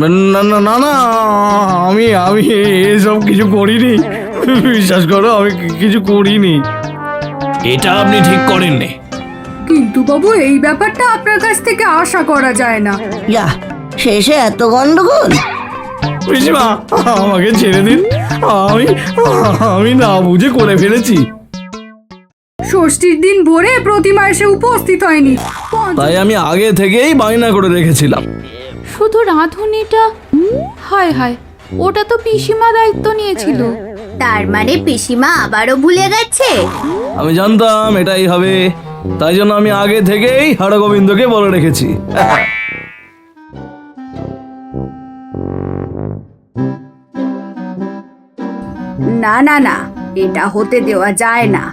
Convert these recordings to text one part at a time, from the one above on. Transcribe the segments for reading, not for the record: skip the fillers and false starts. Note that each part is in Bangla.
না না না না, আমি আমি এসব কিছু করিনি, বিশ্বাস করো আমি কিছু করিনি। এটা আপনি ঠিক করেননি। কিন্তু বাবু, এই ব্যাপারটা আপনার কাছ থেকে আশা করা যায় না। যা, শেষে এত গন্ডগোল। পিসিমা, আমাকে ছেড়ে দিন, আমি আমি না বুঝে করে ফেলেছি। ষষ্ঠীর দিন ভোরে প্রতিমা এসে উপস্থিত হয়নি, তাই আমি আগে থেকেই বায়না করে রেখেছিলাম। শুধু রাঁধুনিটা, হায় হায়, ওটা তো পিসিমা দায়িত্ব নিয়েছিল। তার মানে পিসিমা আবারও ভুলে গেছে। আমি জানতাম এটাই হবে, তাই জন্য আমি আগে থেকেই হরগোবিন্দকে বলে রেখেছি। না না না, এটা হতে দেওয়া যায় না।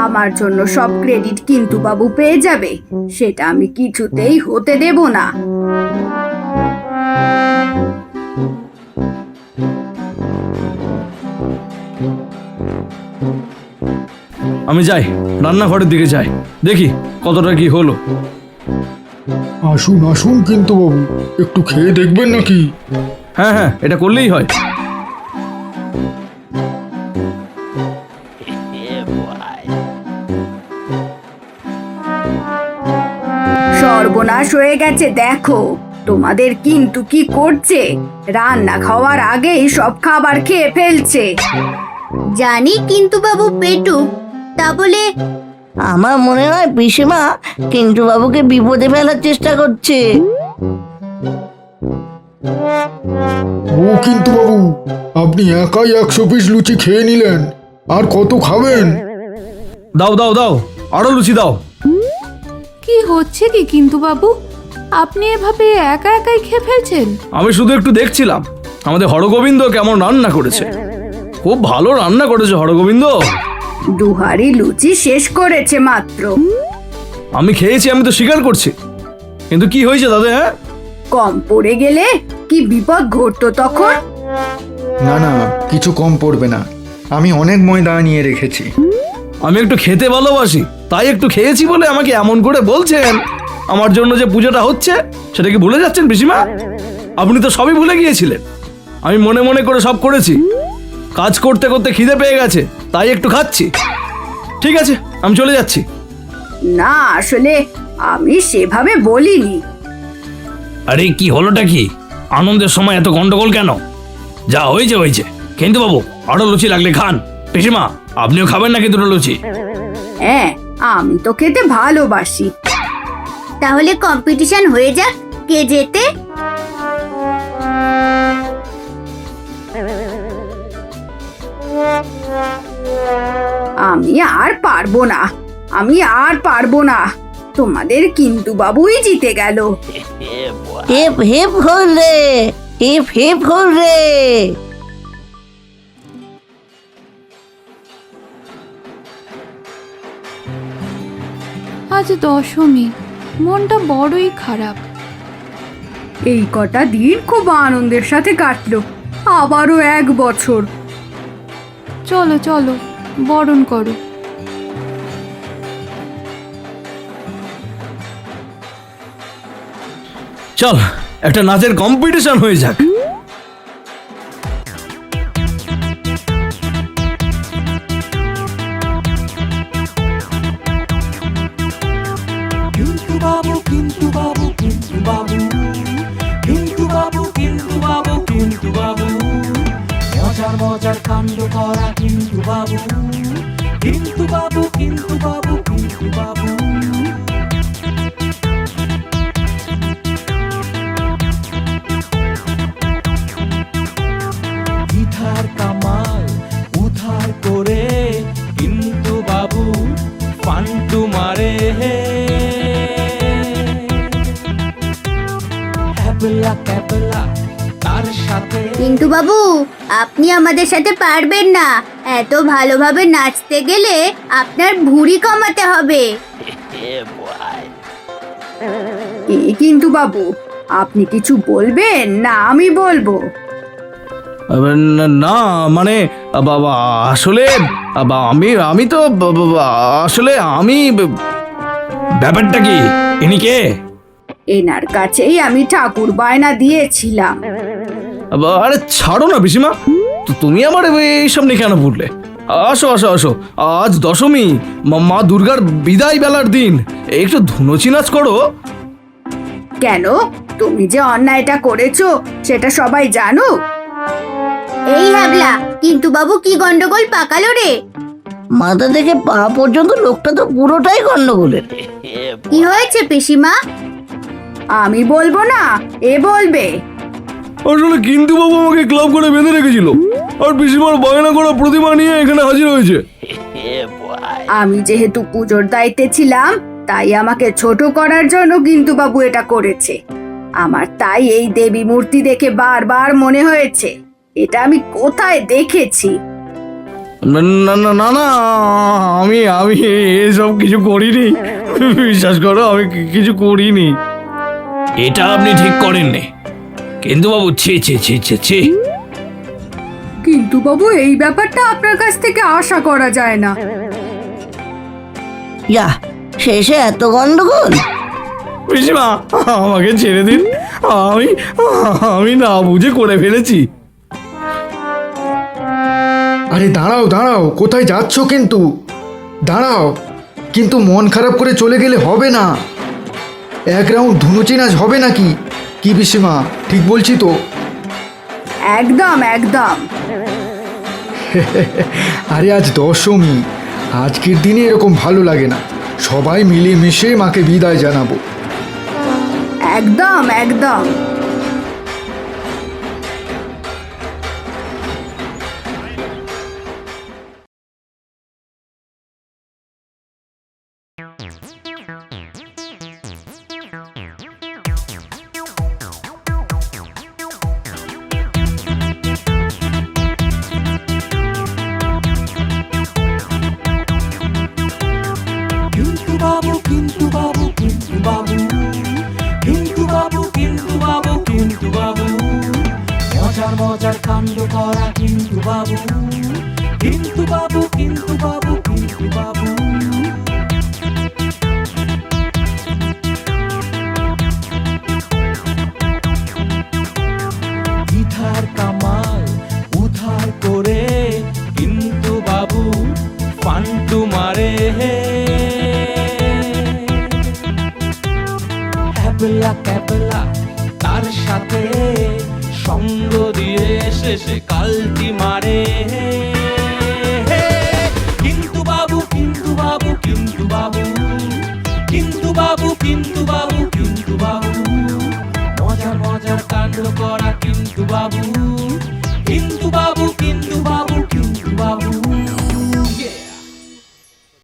আমার জন্য সব ক্রেডিট কিন্তু বাবু পেয়ে যাবে, সেটা আমি কিছুতেই হতে দেব না। আমি যাই, রান্নাঘরের দিকে যাই, দেখি কতটা কি হলো। আসুন আসুন কিন্তু বাবু, একটু খেয়ে দেখবেন নাকি? হ্যাঁ হ্যাঁ, এটা করলেই হয়। সর্বনাশ হয়ে গেছে, দেখো তোমাদের কিন্তু কি করছে। রান্না খাওয়ার আগেই সব খাবার খেয়ে ফেলছে। জানি কিন্তু বাবু পেটু, তা বলে আমার মনে হয় পিসিমা কিন্তু বাবুকে বিপদে ফেলার চেষ্টা করছে। ও কিন্তু বাবু, আপনি একাই 100 পিস লুচি খেয়ে নিলেন, আর কত খাবেন? দাও দাও দাও, আরো লুচি দাও। কি হচ্ছে কি কিন্তু বাবু, আপনি এভাবে একা একাই খেয়ে ফেলছেন? আমি শুধু একটু দেখছিলাম আমাদের হরগোবিন্দ কেমন রান্না করেছে। খুব ভালো রান্না করেছে হরগোবিন্দ। দুহারি লুচি শেষ করেছে মাত্র। আমি খেয়েছি, আমি তো স্বীকার করছি, কিন্তু কি হয়েছে দাদা? হ্যাঁ, কম পড়ে গেলে কি বিপদ ঘটতো তখন? না না, কিছু কম পড়বে না, আমি অনেক ময়দা নিয়ে রেখেছি। আমি একটু খেতে ভালোবাসি, তাই একটু খেয়েছি বলে আমাকে এমন করে বলছেন। আমার জন্য যে পূজাটা হচ্ছে সেটা কি ভুলে যাচ্ছেন পিসিমা? আপনি তো সবই ভুলে গিয়েছিলেন। আমি মনে মনে করে সব করেছি, কাজ করতে করতে খিদে পেয়ে গেছে, তাই একটু খাচ্ছি। ঠিক আছে, আমি চলে যাচ্ছি। না, আসলে আমি সেভাবে বলিনি। আরে কি হলোটা কি? আনন্দের সময় এত গন্ডগোল কেন? যা হয়েছে হয়েছে, কিন্তু বাবু আরো লুচি লাগলে খান। পিসিমা, আপনিও খাবেন নাকি দুটো লুচি? হ্যাঁ, আমি তো খেতে ভালোবাসি। তাহলে কম্পিটিশন হয়ে যাক, কে জেতে। আমি আর পারবো না, আমি আর পারবো না। তোমাদের কিন্তু বাবুই জিতে গেল। হেপ হেপ হলে, হেপ হেপ হলে। আজ দশমী, মনটা বড়ই খারাপ। এই কটা দিন খুব আনন্দের সাথে কাটলো, আবারও 1 বছর। চলো চলো, বরণ করো। চল, একটা নাচের কম্পিটিশন হয়ে যাক। কিন্তু বাবু কিন্তু বাবু কিন্তু বাবু কিন্তু বাবু কিন্তু বাবু কিন্তু বাবু মজার মজার কাণ্ড করা কিন্তু বাবু কিন্তু বাবু কিন্তু বাবু কিন্তু বাবু ইধার কামাল উধার করে কিন্তু বাবু ফান্টু মারে ক্যাবলা ক্যাবলা তার সাথে। কিন্তু বাবু, আপনি আমাদের সাথে পারবেন না। এত ভালোভাবে নাচতে গেলে আপনার ভুঁড়ি কমাতে হবে। কিন্তু বাবু, আপনি কিছু বলবেন না আমি বলবো? না মানে বাবা, আসলে আমি তো আসলে আমি ব্যাপারটা কি? ইনি কে? এনার কাছেই আমি ঠাকুর বায়না দিয়েছিলাম। আরে ছাড়ো না পিসিমা, তো তুমি আমার এই সামনে কেন পড়লে? আসো আসো আসো, আজ দশমী, মা দুর্গার বিদায় বেলার দিন, একটু ধুনুচি নাচ করো। কেন, তুমি যে অন্যায়টা করেছো সেটা সবাই জানো। এই হ্যাবলা, কিন্তু বাবু কি গন্ডগোল পাকালো রে? মাথা থেকে পা পর্যন্ত লোকটা তো পুরোটাই গন্ডগোলের। কি হয়েছে পিসিমা? আমি বলবো না, এ বলবে। আসলে কিন্তু বাবু আমাকে ক্লাব করে বেঁধে রেখেছিল, আর পিসিমার বায়না করা প্রতিমা নিয়ে এখানে হাজির হয়েছে। আমি যেহেতু পুজোর দায়িত্বে ছিলাম, তাই আমাকে ছোট করার জন্য কিন্তু বাবু এটা করেছে। আমার তাই এই দেবী মূর্তি দেখে বারবার মনে হয়েছে এটা আমি কোথায় দেখেছি। না না না না না, আমি আমি এসব কিছু করিনি, বিশ্বাস করো আমি কিছু করিনি। এটা আপনি ঠিক করেননি কিন্তু বাবু, ছি ছি ছি ছি ছি। কিন্তু বাবু, এই ব্যাপারটা আপনার কাছ থেকে আশা করা যায় না। যা, শেষে এত গন্ডগোল। পিসিমা আমাকে ছেড়ে দিন, আমি আমি না বুঝে করে ফেলেছি। আরে দাঁড়াও দাঁড়াও, কোথায় যাচ্ছ কিন্তু? দাঁড়াও, কিন্তু মন খারাপ করে চলে গেলে হবে না। এক রাউন্ড ধুনুচি নাচ হবে নাকি? কি পিসিমা, ঠিক বলছি তো? একদম একদম। আরে আজ দশমী, আজকের দিনে এরকম ভালো লাগে না। সবাই মিলে মিশে মাকে বিদায় জানাবো। একদম একদম। কিন্তু বাবু, কিন্তু বাবু, কিন্তু বাবু, কিন্তু বাবু, কিন্তু বাবু, কিন্তু বাবু, মজার মজার কাণ্ড করা কিন্তু বাবু, কিন্তু বাবু, কিন্তু বাবু, কিন্তু বাবু। ইধার কামাল উধার করে কিন্তু বাবু ফান্টু মারে। ক্যাবলা ক্যাবলা তার সাথে সঙ্গ দিয়ে শেষে কালটি মারে। কিন্তু বাবু, কিন্তু বাবু, কিন্তু বাবু, কিন্তু বাবু, কিন্তু বাবু, কিন্তু বাবু, মজার মজার কাণ্ড করা কিন্তু বাবু, কিন্তু বাবু।